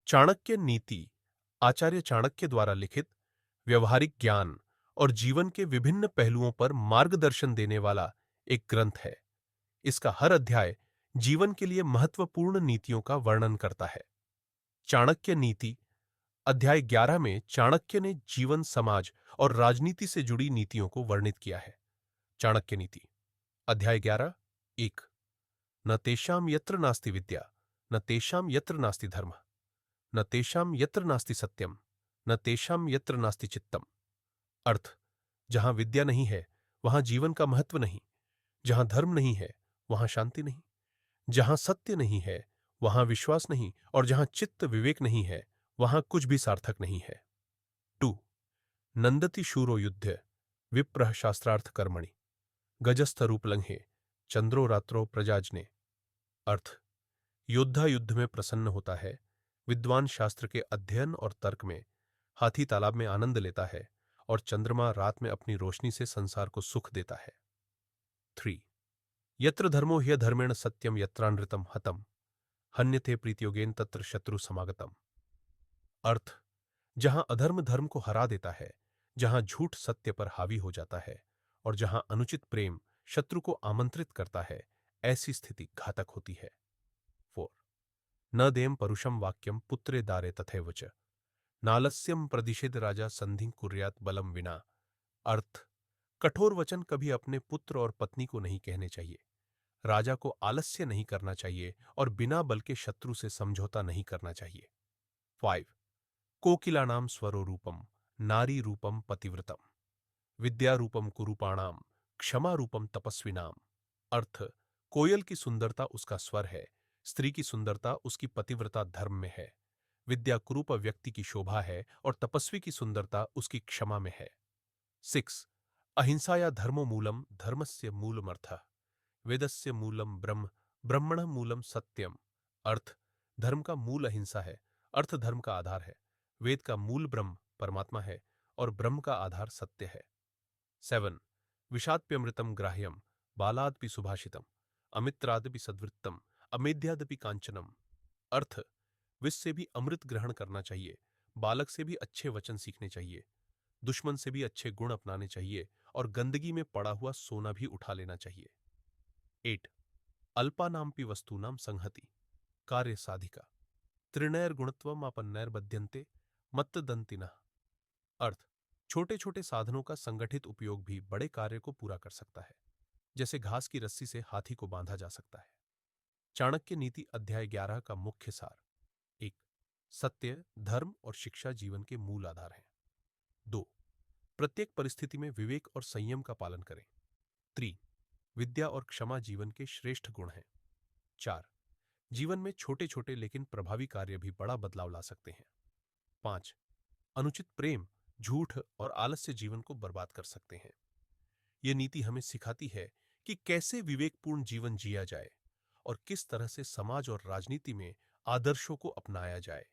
चाणक्य नीति आचार्य चाणक्य द्वारा लिखित व्यवहारिक ज्ञान और जीवन के विभिन्न पहलुओं पर मार्गदर्शन देने वाला एक ग्रंथ है। इसका हर अध्याय जीवन के लिए महत्वपूर्ण नीतियों का वर्णन करता है। चाणक्य नीति अध्याय 11 में चाणक्य ने जीवन, समाज और राजनीति से जुड़ी नीतियों को वर्णित किया है। चाणक्य नीति अध्याय 11 1 न तेषां यत्र नास्ति विद्या न तेषां यत्र नास्ति धर्म न तेषां यत्र नास्ति सत्यम न तेषां यत्र नास्ति चित्तम। अर्थ, जहां विद्या नहीं है वहां जीवन का महत्व नहीं, जहां धर्म नहीं है वहां शांति नहीं, जहां सत्य नहीं है वहां विश्वास नहीं, और जहां चित्त विवेक नहीं है वहां कुछ भी सार्थक नहीं है। 2 नंदति शूरो युद्ध विप्रः शास्त्रार्थ कर्मणि गजस्थ रूपलंघे चंद्रो रात्रो प्रजाजने। अर्थ, योद्धा युद्ध में प्रसन्न होता है, विद्वान शास्त्र के अध्ययन और तर्क में, हाथी तालाब में आनंद लेता है और चंद्रमा रात में अपनी रोशनी से संसार को सुख देता है। 3 यत्र धर्मो ह्यधर्मेण सत्यम यत्रानृतम हतम हन्यते प्रीत्योगेन तत्र शत्रु समागतम। अर्थ, जहां अधर्म धर्म को हरा देता है, जहां झूठ सत्य पर हावी हो जाता है और जहां अनुचित प्रेम शत्रु को आमंत्रित करता है, ऐसी स्थिति घातक होती है। 4 न देम परुषम वाक्यम पुत्रे दारे तथैव च नालस्यम प्रदिशेद राजा संधि कुर्यात बलम विना। अर्थ, कठोर वचन कभी अपने पुत्र और पत्नी को नहीं कहने चाहिए, राजा को आलस्य नहीं करना चाहिए और बिना बल के शत्रु से समझौता नहीं करना चाहिए। 5 कोकिलानाम स्वरो रूपम नारी रूपम पतिव्रतम विद्या रूपम कुरूपाणाम क्षमा रूपम तपस्विनाम। अर्थ, कोयल की सुंदरता उसका स्वर है, स्त्री की सुंदरता उसकी पतिव्रता धर्म में है, विद्या कुरूप व्यक्ति की शोभा है और तपस्वी की सुंदरता उसकी क्षमा में है। 6 अहिंसाया धर्मो मूलम धर्मस्य मूलमर्थः वेदस्य मूलम ब्रह्म ब्रह्मण मूलम सत्यम। अर्थ, धर्म का मूल अहिंसा है, अर्थ धर्म का आधार है, वेद का मूल ब्रह्म परमात्मा है और ब्रह्म का आधार सत्य है। 7 विषाद्यमृतम ग्राह्यम बालादपि सुभाषितम अमित्रादपि सद्वृत्तम अमेध्यादपि कांचनम। अर्थ, विष से भी अमृत ग्रहण करना चाहिए, बालक से भी अच्छे वचन सीखने चाहिए, दुश्मन से भी अच्छे गुण अपनाने चाहिए और गंदगी में पड़ा हुआ सोना भी उठा लेना चाहिए। 8 अल्पानामपि वस्तूनाम संहति कार्य साधिका त्रिनैर्गुणत्वम आपन्नैर्बध्यन्ते मत्तदंतिनः। अर्थ, छोटे छोटे साधनों का संगठित उपयोग भी बड़े कार्य को पूरा कर सकता है, जैसे घास की रस्सी से हाथी को बांधा जा सकता है। चाणक्य नीति अध्याय 11 का मुख्य सार। 1 सत्य, धर्म और शिक्षा जीवन के मूल आधार हैं। 2 प्रत्येक परिस्थिति में विवेक और संयम का पालन करें। 3 विद्या और क्षमा जीवन के श्रेष्ठ गुण हैं। 4 जीवन में छोटे छोटे लेकिन प्रभावी कार्य भी बड़ा बदलाव ला सकते हैं। 5 अनुचित प्रेम, झूठ और आलस्य जीवन को बर्बाद कर सकते हैं। यह नीति हमें सिखाती है कि कैसे विवेकपूर्ण जीवन जिया जाए और किस तरह से समाज और राजनीति में आदर्शों को अपनाया जाए।